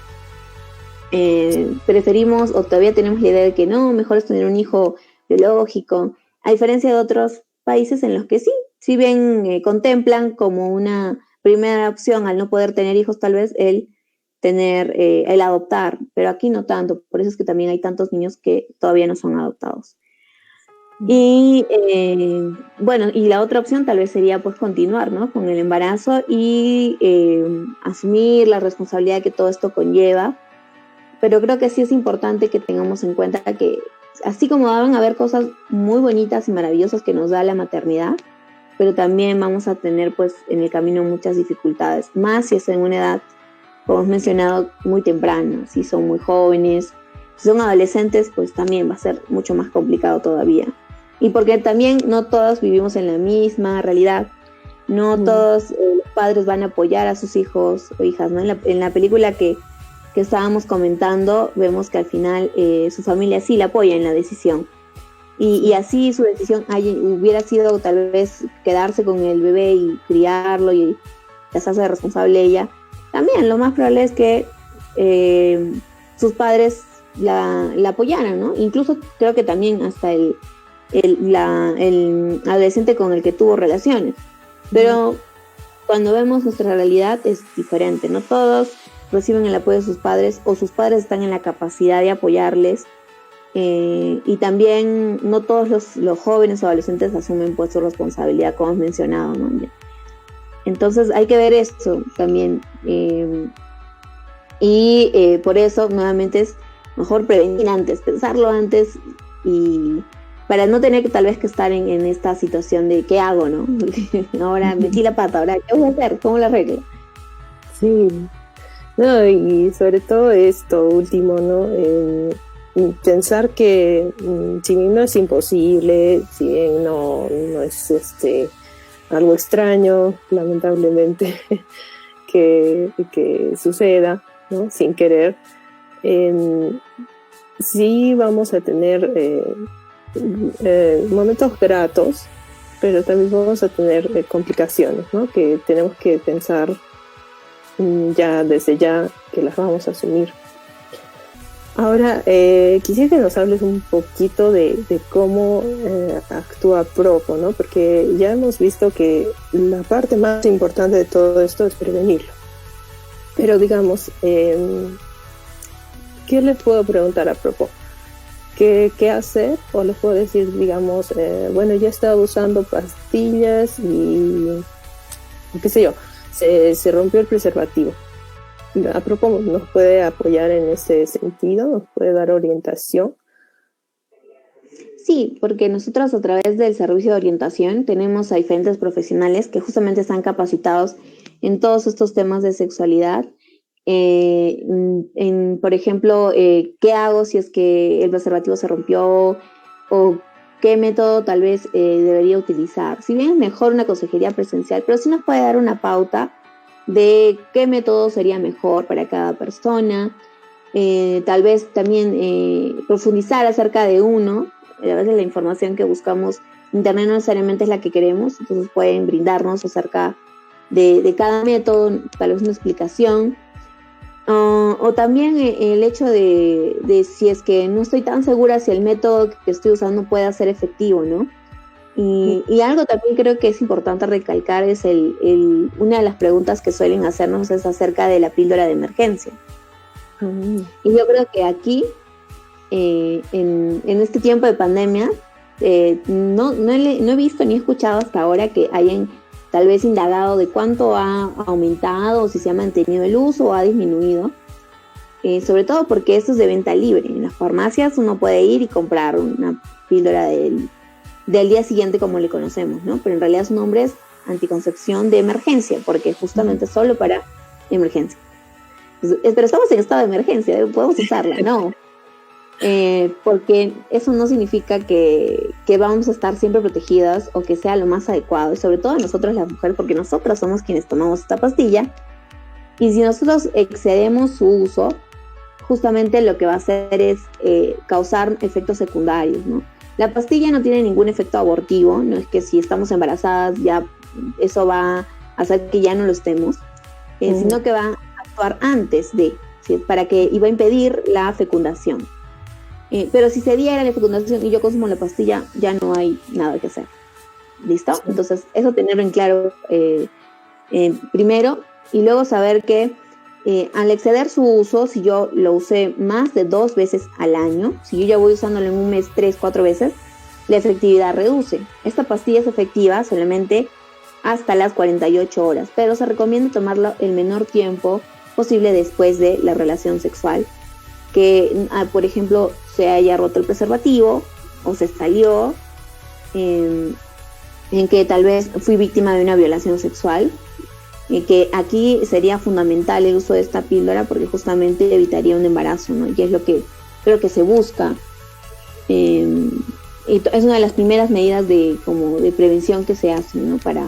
Preferimos, o todavía tenemos la idea de que no, mejor es tener un hijo biológico, a diferencia de otros países en los que sí bien contemplan como una primera opción, al no poder tener hijos tal vez, el adoptar, pero aquí no tanto. Por eso es que también hay tantos niños que todavía no son adoptados. Y bueno, y la otra opción tal vez sería pues continuar, ¿no? Con el embarazo y asumir la responsabilidad que todo esto conlleva. Pero creo que sí es importante que tengamos en cuenta que así como van a haber cosas muy bonitas y maravillosas que nos da la maternidad, pero también vamos a tener pues en el camino muchas dificultades, más si es en una edad, como hemos mencionado, muy temprana. Si son muy jóvenes, si son adolescentes, pues también va a ser mucho más complicado todavía. Y porque también no todos vivimos en la misma realidad, no todos los padres van a apoyar a sus hijos o hijas, ¿no? En la película que estábamos comentando, vemos que al final su familia sí la apoya en la decisión. Y así su decisión hubiera sido tal vez quedarse con el bebé y criarlo y hacerse responsable de ella. También lo más probable es que sus padres la apoyaran, ¿no? Incluso creo que también hasta el adolescente con el que tuvo relaciones. Pero cuando vemos nuestra realidad es diferente, no todos reciben el apoyo de sus padres o sus padres están en la capacidad de apoyarles, y también no todos los jóvenes o adolescentes asumen pues su responsabilidad, como hemos mencionado, ¿no? Entonces hay que ver esto también, y por eso nuevamente es mejor prevenir antes, pensarlo antes, y para no tener que tal vez que estar en esta situación de ¿qué hago, no? Ahora metí la pata, ahora ¿qué voy a hacer? ¿Cómo la arreglo? Sí, no, y sobre todo esto último, ¿no? Pensar que si bien no es imposible, si bien no es algo extraño, lamentablemente, que suceda, ¿no? Sin querer, sí vamos a tener momentos gratos, pero también vamos a tener complicaciones, ¿no? Que tenemos que pensar ya desde ya que las vamos a asumir. Ahora, quisiera que nos hables un poquito de cómo actúa Propo, ¿no? Porque ya hemos visto que la parte más importante de todo esto es prevenirlo. Pero digamos, ¿qué les puedo preguntar a Propo? ¿Qué hacer? O les puedo decir, digamos, bueno, ya he estado usando pastillas y qué sé yo, se rompió el preservativo. A Propo nos puede apoyar en ese sentido, nos puede dar orientación. Sí, porque nosotros a través del servicio de orientación tenemos a diferentes profesionales que justamente están capacitados en todos estos temas de sexualidad. Por ejemplo, ¿qué hago si es que el preservativo se rompió? ¿O qué método tal vez debería utilizar? Si bien es mejor una consejería presencial, pero sí nos puede dar una pauta de qué método sería mejor para cada persona. Tal vez también profundizar acerca de uno. A veces la información que buscamos en internet no necesariamente es la que queremos, entonces pueden brindarnos acerca de cada método, tal vez una explicación. O también el hecho de si es que no estoy tan segura si el método que estoy usando puede ser efectivo, ¿no? Y algo también creo que es importante recalcar es una de las preguntas que suelen hacernos es acerca de la píldora de emergencia. Y yo creo que aquí, en este tiempo de pandemia, no he visto ni he escuchado hasta ahora que hayan tal vez indagado de cuánto ha aumentado o si se ha mantenido el uso o ha disminuido. Sobre todo porque esto es de venta libre. En las farmacias uno puede ir y comprar una píldora del día siguiente como le conocemos, ¿no? Pero en realidad su nombre es anticoncepción de emergencia, porque justamente solo para emergencia. Pero estamos en estado de emergencia, podemos usarla, ¿no? Porque eso no significa que vamos a estar siempre protegidas o que sea lo más adecuado, y sobre todo nosotros las mujeres, porque nosotras somos quienes tomamos esta pastilla, y si nosotros excedemos su uso, justamente lo que va a hacer es causar efectos secundarios, ¿no? La pastilla no tiene ningún efecto abortivo, no es que si estamos embarazadas ya eso va a hacer que ya no lo estemos, sino que va a actuar antes de, ¿sí? Y va a impedir la fecundación. Pero si se diera la fecundación y yo consumo la pastilla, ya no hay nada que hacer. ¿Listo? Sí. Entonces, eso tenerlo en claro primero, y luego saber que al exceder su uso, si yo lo usé más de 2 veces al año, si yo ya voy usándolo en un mes 3, 4 veces, la efectividad reduce. Esta pastilla es efectiva solamente hasta las 48 horas, pero se recomienda tomarlo el menor tiempo posible después de la relación sexual, que por ejemplo se haya roto el preservativo o se salió, en que tal vez fui víctima de una violación sexual, que aquí sería fundamental el uso de esta píldora porque justamente evitaría un embarazo, ¿no? Y es lo que creo que se busca, y es una de las primeras medidas de prevención que se hacen, ¿no? Para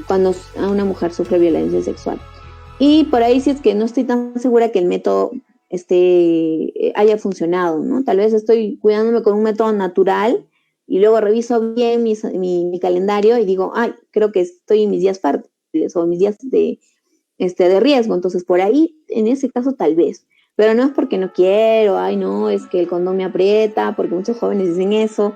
cuando a una mujer sufre violencia sexual. Y por ahí, si es que no estoy tan segura que el método haya funcionado, ¿no? Tal vez estoy cuidándome con un método natural y luego reviso bien mi calendario y digo, ay, creo que estoy en mis días fértiles o en mis días de riesgo. Entonces, por ahí, en ese caso, tal vez. Pero no es porque no quiero, ay, no, es que el condón me aprieta, porque muchos jóvenes dicen eso,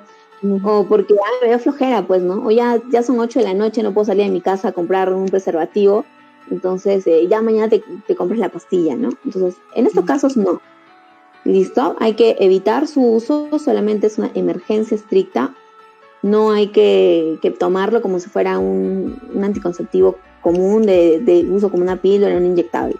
o porque, ay, me veo flojera, pues, ¿no? O ya son 8 de la noche, no puedo salir de mi casa a comprar un preservativo, entonces ya mañana te compras la pastilla, ¿no? Entonces, en estos casos no. ¿Listo? Hay que evitar su uso, solamente es una emergencia estricta. No hay que tomarlo como si fuera un anticonceptivo común de uso como una píldora, un inyectable.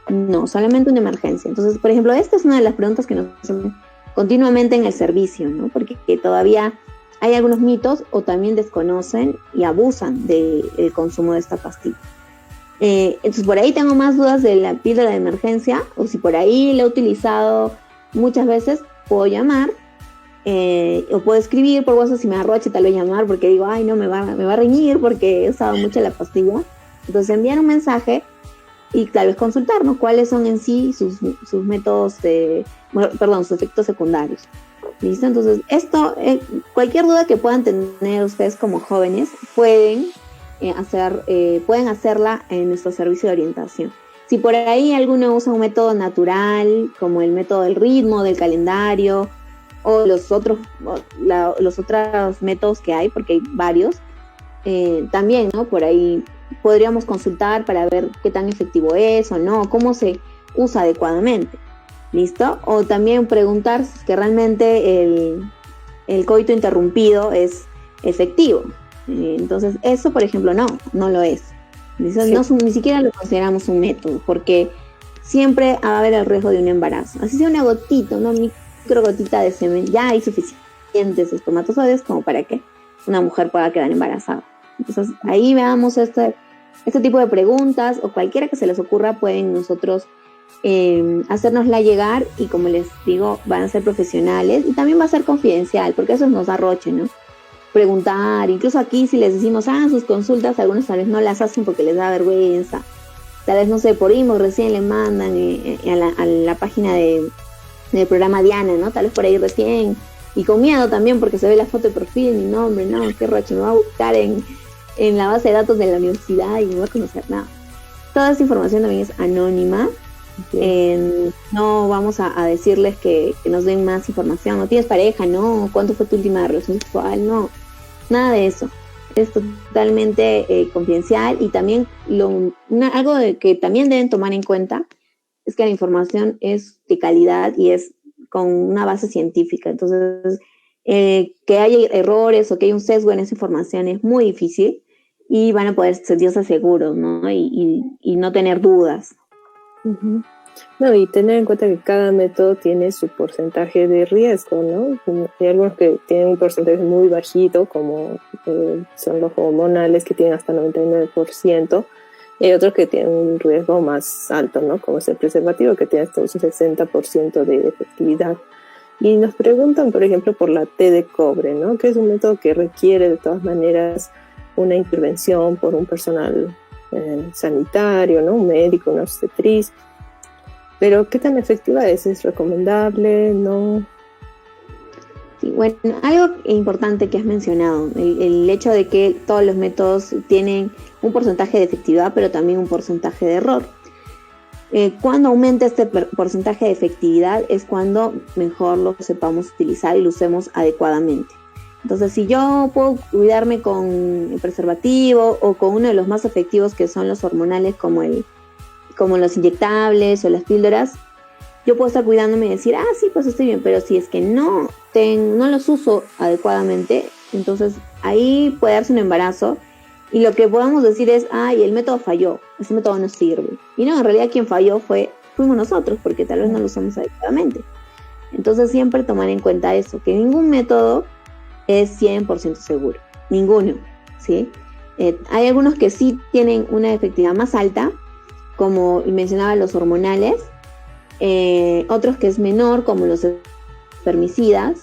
No, solamente una emergencia. Entonces, por ejemplo, esta es una de las preguntas que nos hacen continuamente en el servicio, ¿no? Porque todavía hay algunos mitos o también desconocen y abusan del consumo de esta pastilla. Entonces, por ahí tengo más dudas de la píldora de emergencia, o si por ahí la he utilizado muchas veces, puedo llamar, o puedo escribir por WhatsApp si me arroche, tal vez llamar, porque digo, ay, no, me va a reñir porque he usado mucho la pastilla. Entonces, enviar un mensaje y tal vez consultarnos cuáles son en sí sus métodos sus efectos secundarios. ¿Listo? Entonces, cualquier duda que puedan tener ustedes como jóvenes, pueden hacerla en nuestro servicio de orientación. Si por ahí alguno usa un método natural, como el método del ritmo, del calendario, o los otros métodos que hay, porque hay varios, también, ¿no? Por ahí podríamos consultar para ver qué tan efectivo es o no, cómo se usa adecuadamente. ¿Listo? O también preguntar si es que realmente el coito interrumpido es efectivo. Entonces, eso, por ejemplo, no lo es. Sí. Ni siquiera lo consideramos un método, porque siempre va a haber el riesgo de un embarazo. Así sea una gotita, una micro gotita de semen, ya hay suficiente. suficientes espermatozoides como para que una mujer pueda quedar embarazada. Entonces, ahí veamos este tipo de preguntas o cualquiera que se les ocurra, pueden nosotros hacérnosla llegar y, como les digo, van a ser profesionales y también va a ser confidencial, porque eso nos da roche, ¿no? Preguntar, incluso aquí si les decimos, sus consultas, algunos tal vez no las hacen porque les da vergüenza, tal vez, no sé, por inbox recién le mandan a la página del programa Diana, ¿no? Tal vez por ahí recién, y con miedo también porque se ve la foto de perfil, mi nombre, no, qué roche, me va a buscar en la base de datos de la universidad y no va a conocer nada. Toda esa información también es anónima. No vamos a decirles que nos den más información. No tienes pareja, no. ¿Cuánto fue tu última relación sexual? No, nada de eso. Es totalmente confidencial. Y también algo que también deben tomar en cuenta es que la información es de calidad y es con una base científica. Entonces, que haya errores o que haya un sesgo en esa información es muy difícil y van a poder sentirse seguros, ¿no? Y no tener dudas. Uh-huh. No, y tener en cuenta que cada método tiene su porcentaje de riesgo, ¿no? Hay algunos que tienen un porcentaje muy bajito, como son los hormonales, que tienen hasta 99%, y hay otros que tienen un riesgo más alto, ¿no? Como es el preservativo, que tiene hasta un 60% de efectividad. Y nos preguntan, por ejemplo, por la T de cobre, ¿no? Que es un método que requiere de todas maneras una intervención por un personal sanitario, ¿no? Un médico, una obstetriz. Pero ¿qué tan efectiva es? ¿Es recomendable? ¿No? Sí, bueno, algo importante que has mencionado, el hecho de que todos los métodos tienen un porcentaje de efectividad, pero también un porcentaje de error. Cuando aumenta este porcentaje de efectividad es cuando mejor lo sepamos utilizar y lo usemos adecuadamente. Entonces, si yo puedo cuidarme con el preservativo o con uno de los más efectivos que son los hormonales como los inyectables o las píldoras, yo puedo estar cuidándome y decir, sí, pues estoy bien, pero si es que no los uso adecuadamente, entonces ahí puede darse un embarazo y lo que podamos decir es, el método falló, ese método no sirve. Y no, en realidad quien falló fuimos nosotros, porque tal vez no lo usamos adecuadamente. Entonces siempre tomar en cuenta eso, que ningún método es 100% seguro, ninguno, ¿sí? Hay algunos que sí tienen una efectividad más alta, como mencionaba los hormonales, otros que es menor, como los espermicidas,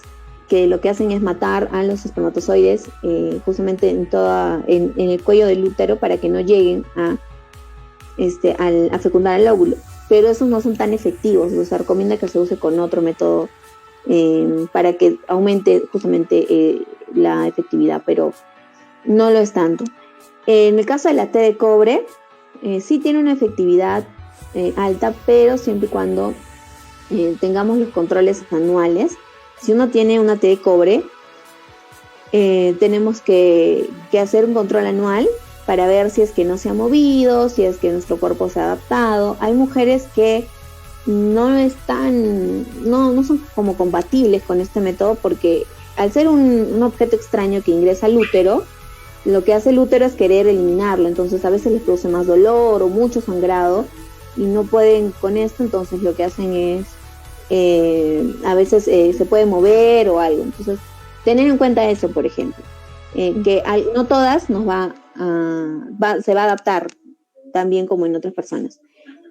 que lo que hacen es matar a los espermatozoides justamente en el cuello del útero para que no lleguen a fecundar el óvulo. Pero esos no son tan efectivos, se recomienda que se use con otro método para que aumente justamente la efectividad, pero no lo es tanto. En el caso de la T de cobre, sí tiene una efectividad alta, pero siempre y cuando tengamos los controles anuales. Si uno tiene una T de cobre, tenemos que hacer un control anual para ver si es que no se ha movido, si es que nuestro cuerpo se ha adaptado. Hay mujeres que no son como compatibles con este método porque al ser un objeto extraño que ingresa al útero, lo que hace el útero es querer eliminarlo, entonces a veces les produce más dolor o mucho sangrado y no pueden con esto, entonces lo que hacen es a veces se puede mover o algo. Entonces tener en cuenta eso, por ejemplo, que no todas se va a adaptar tan bien como en otras personas.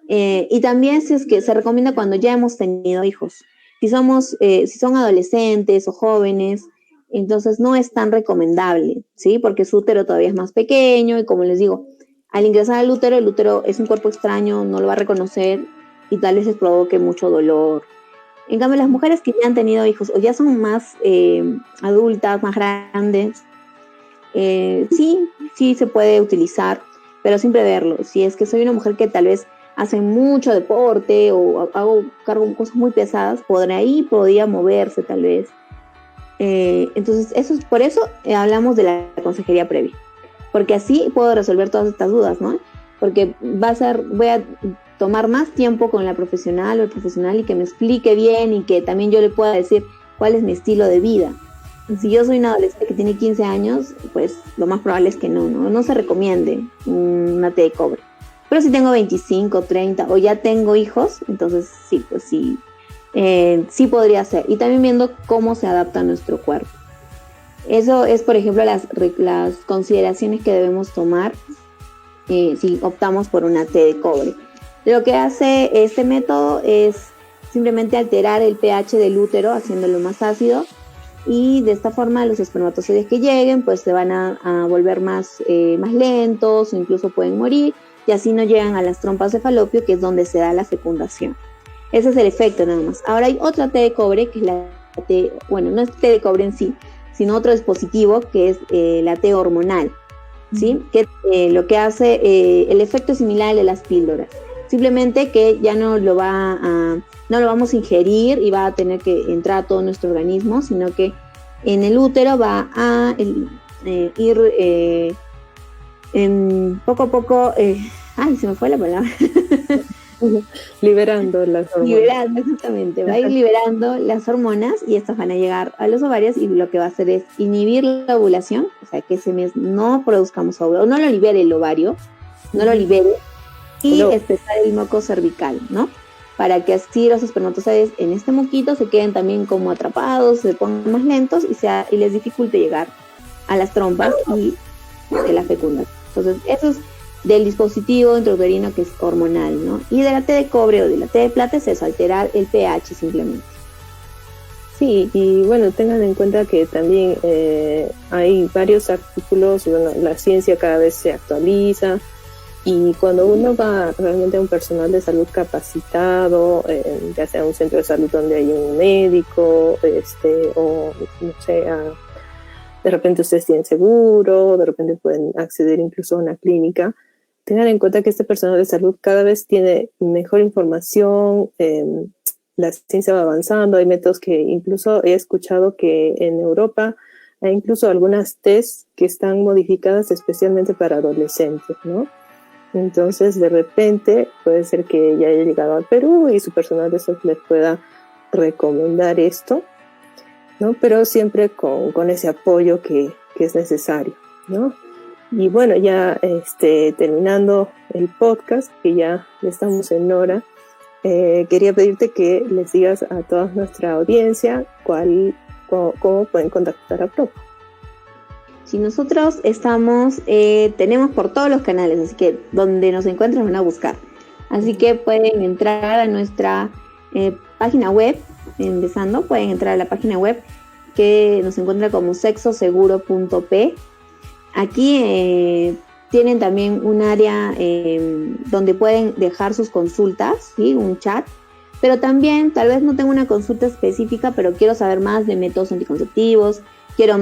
Y también si es que se recomienda cuando ya hemos tenido hijos. Si son adolescentes o jóvenes, entonces no es tan recomendable, ¿sí? Porque su útero todavía es más pequeño y, como les digo, al ingresar al útero, el útero es un cuerpo extraño, no lo va a reconocer y tal vez les provoque mucho dolor. En cambio, las mujeres que ya han tenido hijos o ya son más adultas, más grandes, sí se puede utilizar, pero siempre verlo. Si es que soy una mujer que tal vez hace mucho deporte o hago cargo de cosas muy pesadas, podría moverse tal vez. Entonces, por eso hablamos de la consejería previa, porque así puedo resolver todas estas dudas, ¿no? Porque voy a tomar más tiempo con la profesional o el profesional y que me explique bien y que también yo le pueda decir cuál es mi estilo de vida. Si yo soy una adolescente que tiene 15 años, pues lo más probable es que no se recomiende una T de cobre. Pero si tengo 25, 30 o ya tengo hijos, entonces sí, pues sí, sí podría ser. Y también viendo cómo se adapta a nuestro cuerpo. Eso es, por ejemplo, las consideraciones que debemos tomar si optamos por una té de cobre. Lo que hace este método es simplemente alterar el pH del útero, haciéndolo más ácido, y de esta forma los espermatozoides que lleguen pues se van a volver más lentos o incluso pueden morir, y así no llegan a las trompas de falopio, que es donde se da la fecundación. Ese es el efecto nada más. Ahora hay otra té de cobre, que es la té, bueno, no es té de cobre en sí, sino otro dispositivo que es la té hormonal, ¿sí? Que lo que hace, el efecto es similar al de las píldoras, simplemente que ya no lo vamos a ingerir y va a tener que entrar a todo nuestro organismo, sino que en el útero va a ir poco a poco, ay, se me fue la palabra. Liberando las hormonas. Liberando, exactamente. Va a ir liberando las hormonas y estas van a llegar a los ovarios, y lo que va a hacer es inhibir la ovulación, o sea, que ese mes no produzcamos óvulo, no lo libere el ovario, no lo libere, y espesar el moco cervical, ¿no? Para que así los espermatozoides en este moquito se queden también como atrapados, se pongan más lentos y les dificulte llegar a las trompas y de la fecundación. Entonces, eso es del dispositivo intrauterino, que es hormonal, ¿no? Y de la té de cobre o de la té de plata es eso, alterar el pH simplemente. Sí, y bueno, tengan en cuenta que también hay varios artículos, bueno, la ciencia cada vez se actualiza, y cuando uno va realmente a un personal de salud capacitado, ya sea un centro de salud donde hay un médico, o no sé, de repente ustedes tienen seguro, de repente pueden acceder incluso a una clínica, tengan en cuenta que este personal de salud cada vez tiene mejor información, la ciencia va avanzando, hay métodos que incluso he escuchado que en Europa hay incluso algunas test que están modificadas especialmente para adolescentes, ¿no? Entonces, de repente, puede ser que ya haya llegado al Perú y su personal de salud les pueda recomendar esto, ¿no? Pero siempre con ese apoyo que es necesario, ¿no? Y bueno, ya terminando el podcast, que ya estamos en hora, quería pedirte que les digas a toda nuestra audiencia cómo pueden contactar a Propo. Si nosotros tenemos por todos los canales, así que donde nos encuentran van a buscar. Así que pueden entrar a nuestra página web, pueden entrar a la página web que nos encuentra como sexoseguro.p. Aquí tienen también un área donde pueden dejar sus consultas, ¿sí? Un chat, pero también tal vez no tengo una consulta específica, pero quiero saber más de métodos anticonceptivos, quiero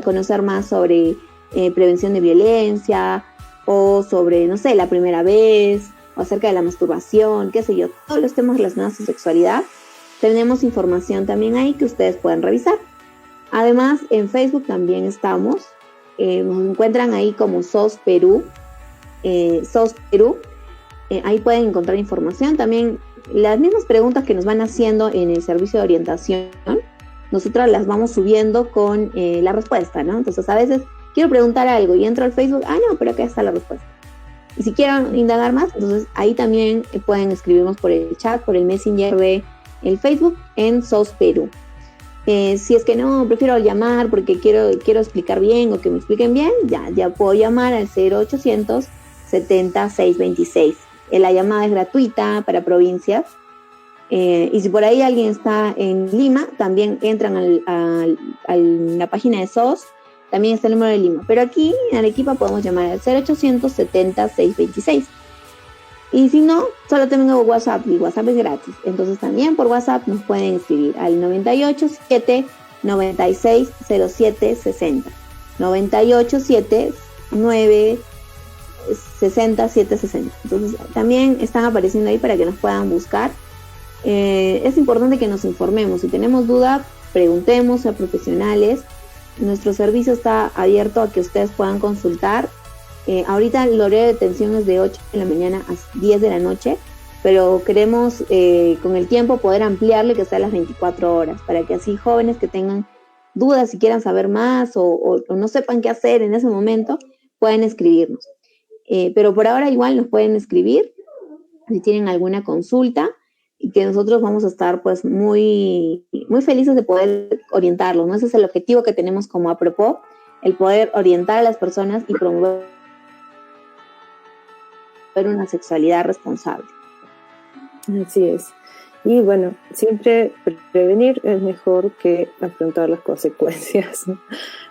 conocer más sobre prevención de violencia, o sobre, no sé, la primera vez, o acerca de la masturbación, qué sé yo, todos los temas relacionados a su sexualidad. Tenemos información también ahí que ustedes pueden revisar. Además, en Facebook también estamos. Nos encuentran ahí como SOS Perú. Ahí pueden encontrar información. También las mismas preguntas que nos van haciendo en el servicio de orientación, nosotras las vamos subiendo con la respuesta, ¿no? Entonces, a veces quiero preguntar algo y entro al Facebook, no, pero acá está la respuesta. Y si quieren indagar más, entonces ahí también pueden escribirnos por el chat, por el Messenger de el Facebook en SOS Perú. Si es que no, prefiero llamar porque quiero explicar bien o que me expliquen bien, ya puedo llamar al 0800 70 626. La llamada es gratuita para provincias. Y si por ahí alguien está en Lima, también entran a la página de SOS, también está el número de Lima. Pero aquí en Arequipa podemos llamar al 0800 70 626. Y si no, solo tengo WhatsApp, y WhatsApp es gratis. Entonces también por WhatsApp nos pueden escribir al 987 9607 60. 987 960 760. Entonces también están apareciendo ahí para que nos puedan buscar. Es importante que nos informemos. Si tenemos duda, preguntemos a profesionales. Nuestro servicio está abierto a que ustedes puedan consultar. Ahorita el horario de atención es de 8 de la mañana a 10 de la noche, pero queremos con el tiempo poder ampliarle que sea a las 24 horas, para que así jóvenes que tengan dudas y quieran saber más o no sepan qué hacer en ese momento, pueden escribirnos. Pero por ahora igual nos pueden escribir si tienen alguna consulta. y que nosotros vamos a estar pues muy, muy felices de poder orientarlos, ¿no? Ese es el objetivo que tenemos como Apropos, el poder orientar a las personas y promover una sexualidad responsable. Así es. Y bueno, siempre prevenir es mejor que afrontar las consecuencias.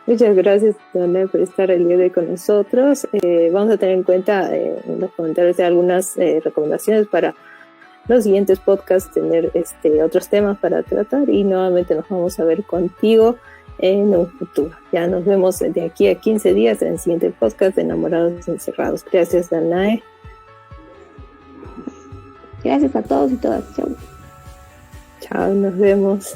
Muchas gracias, Dana, por estar el día de hoy con nosotros. Vamos a tener en cuenta en los comentarios de algunas recomendaciones para los siguientes podcasts, tener otros temas para tratar, y nuevamente nos vamos a ver contigo en un futuro. Ya nos vemos de aquí a 15 días en el siguiente podcast de Enamorados Encerrados. Gracias, Danae. Gracias a todos y todas. Chao. Chao, nos vemos.